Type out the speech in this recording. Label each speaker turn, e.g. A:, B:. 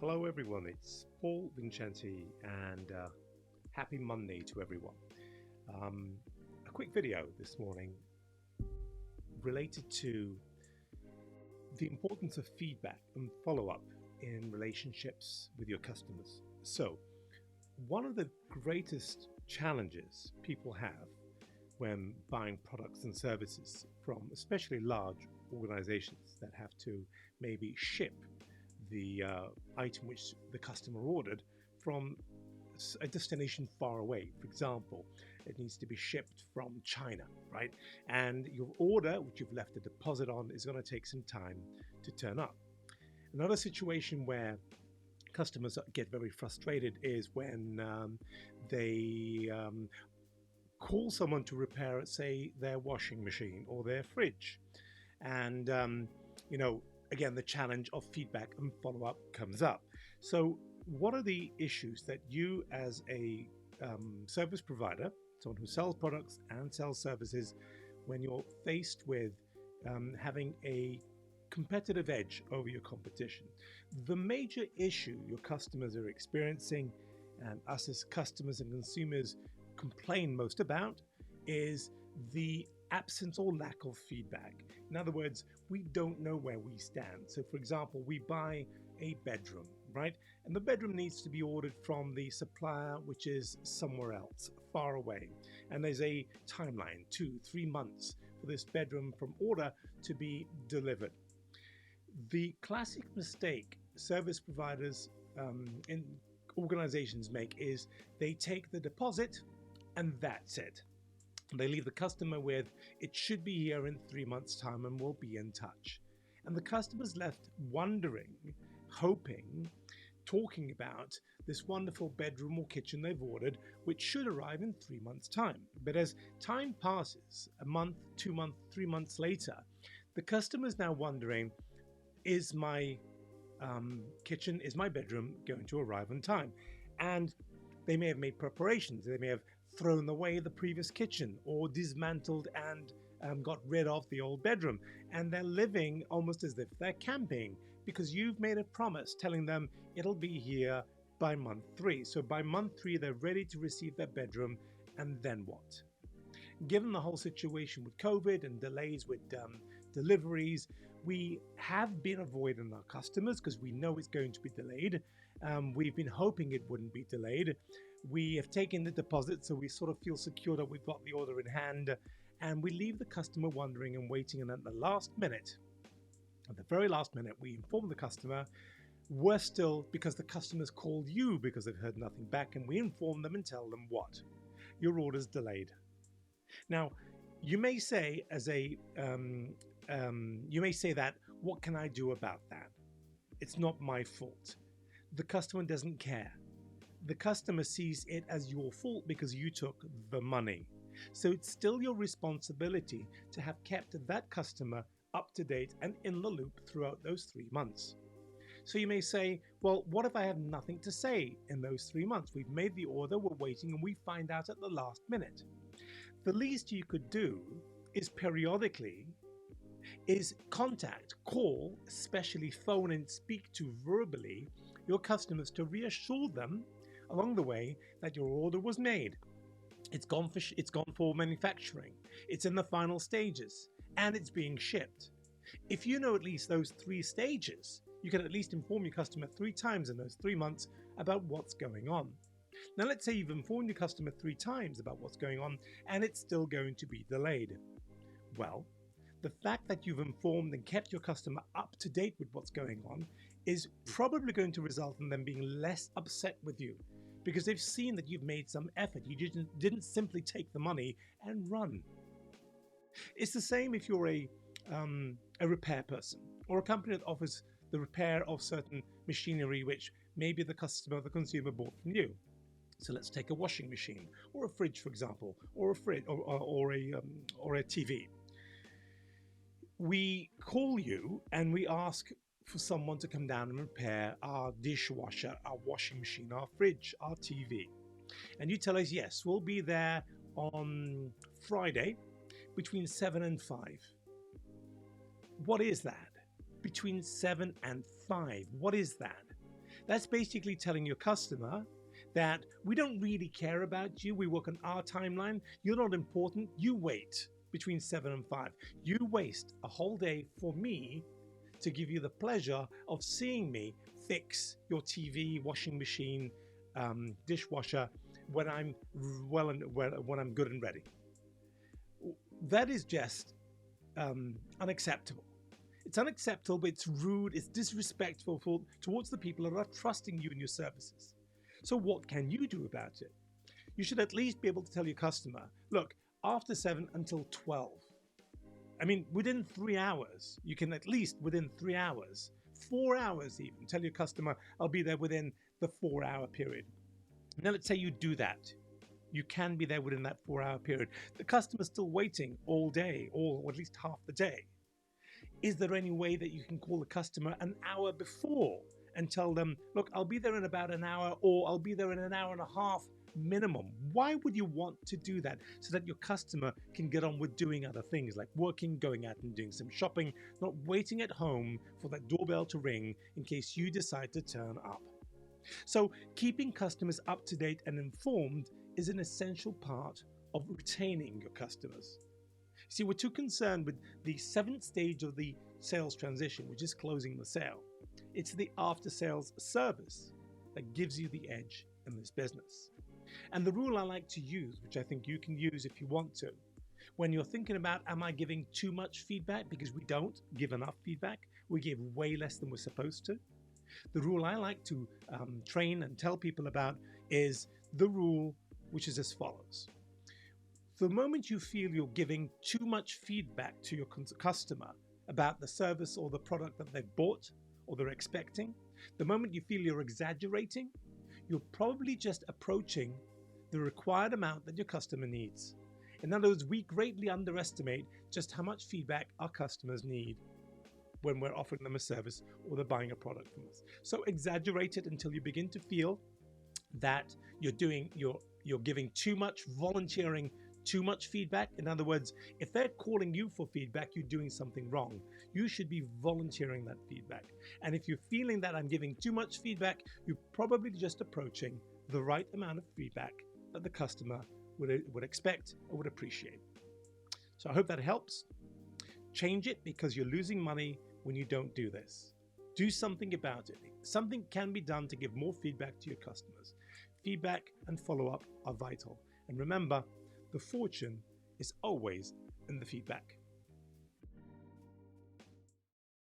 A: Hello, everyone. It's Paul Vincenti, and happy Monday to everyone. Um, a quick video this morning related to the importance of feedback and follow up in relationships with your customers. So, one of the greatest challenges people have when buying products and services from especially large organizations that have to maybe ship the item which the customer ordered from a destination far away. For example, it needs to be shipped from China, right? And your order, which you've left a deposit on, is going to take some time to turn up. Another situation where customers get very frustrated is when they call someone to repair, say, their washing machine or their fridge. And, you know, again, the challenge of feedback and follow up comes up. So, what are the issues that you, as a service provider, someone who sells products and sells services, when you're faced with having a competitive edge over your competition? The major issue your customers are experiencing, and us as customers and consumers complain most about, is the absence or lack of feedback. In other words, we don't know where we stand. So, for example, we buy a bedroom, right? And the bedroom needs to be ordered from the supplier, which is somewhere else, far away. And there's a timeline, 2-3 months, for this bedroom from order to be delivered. The classic mistake service providers in organizations make is they take the deposit and that's it. They leave the customer with, it should be here in 3 months' time and we'll be in touch. And the customer's left wondering, hoping, talking about this wonderful bedroom or kitchen they've ordered, which should arrive in 3 months' time. But as time passes, a month, 2 months, 3 months later, the customer's now wondering, is my kitchen, is my bedroom going to arrive on time? And they may have made preparations. They may have thrown away the previous kitchen or dismantled and got rid of the old bedroom. And they're living almost as if they're camping because you've made a promise telling them it'll be here by month 3. So by month 3, they're ready to receive their bedroom. And then what? Given the whole situation with COVID and delays with deliveries, we have been avoiding our customers because we know it's going to be delayed. We've been hoping it wouldn't be delayed. We have taken the deposit, so we sort of feel secure that we've got the order in hand, and we leave the customer wondering and waiting. And at the last minute, at the very last minute, we inform the customer. We're still, because the customers called you because they've heard nothing back, and we inform them and tell them what? Your order's delayed. Now, you may say you may say that, what can I do about that? It's not my fault. The customer doesn't care. The customer sees it as your fault because you took the money. So it's still your responsibility to have kept that customer up to date and in the loop throughout those 3 months. So you may say, well, what if I have nothing to say in those 3 months? We've made the order, we're waiting, and we find out at the last minute. The least you could do is periodically contact, call, especially phone and speak to verbally your customers to reassure them along the way that your order was made. It's gone for manufacturing. It's in the final stages and it's being shipped. If you know at least those 3 stages, you can at least inform your customer 3 times in those 3 months about what's going on. Now, let's say you've informed your customer 3 times about what's going on and it's still going to be delayed. Well, the fact that you've informed and kept your customer up to date with what's going on is probably going to result in them being less upset with you because they've seen that you've made some effort. You didn't simply take the money and run. It's the same if you're a repair person or a company that offers the repair of certain machinery which maybe the customer or the consumer bought from you. So let's take a washing machine or a fridge, for example, or a fridge or a TV. We call you and we ask for someone to come down and repair our dishwasher, our washing machine, our fridge, our TV. And you tell us, yes, we'll be there on Friday between 7 and 5. What is that? Between 7 and 5. What is that? That's basically telling your customer that we don't really care about you. We work on our timeline. You're not important. You wait between 7 and 5. You waste a whole day for me to give you the pleasure of seeing me fix your TV, washing machine, dishwasher when I'm when I'm good and ready. That is just unacceptable. It's unacceptable, it's rude, it's disrespectful towards the people that are trusting you and your services. So what can you do about it? You should at least be able to tell your customer, look, after 7 until 12. I mean, within 3 hours, you can at least within 3 hours, 4 hours even, tell your customer, I'll be there within the 4-hour period. Now, let's say you do that. You can be there within that 4-hour period. The customer's still waiting all day, or at least half the day. Is there any way that you can call the customer an hour before and tell them, look, I'll be there in about an hour, or I'll be there in an hour and a half minimum? Why would you want to do that? So that your customer can get on with doing other things like working, going out and doing some shopping, not waiting at home for that doorbell to ring in case you decide to turn up. So keeping customers up to date and informed is an essential part of retaining your customers. See, we're too concerned with the 7th stage of the sales transition, which is closing the sale. It's the after-sales service that gives you the edge in this business. And the rule I like to use, which I think you can use if you want to, when you're thinking about, am I giving too much feedback? Because we don't give enough feedback. We give way less than we're supposed to. The rule I like to train and tell people about is the rule which is as follows. The moment you feel you're giving too much feedback to your customer about the service or the product that they've bought or they're expecting, the moment you feel you're exaggerating, you're probably just approaching the required amount that your customer needs. In other words, we greatly underestimate just how much feedback our customers need when we're offering them a service or they're buying a product from us. So exaggerate it until you begin to feel that you're giving too much, volunteering too much feedback. In other words, if they're calling you for feedback, you're doing something wrong. You should be volunteering that feedback. And if you're feeling that I'm giving too much feedback, you're probably just approaching the right amount of feedback that the customer would expect or would appreciate. So I hope that helps. Change it, because you're losing money when you don't do this. Do something about it. Something can be done to give more feedback to your customers. Feedback and follow-up are vital. And remember, the fortune is always in the feedback.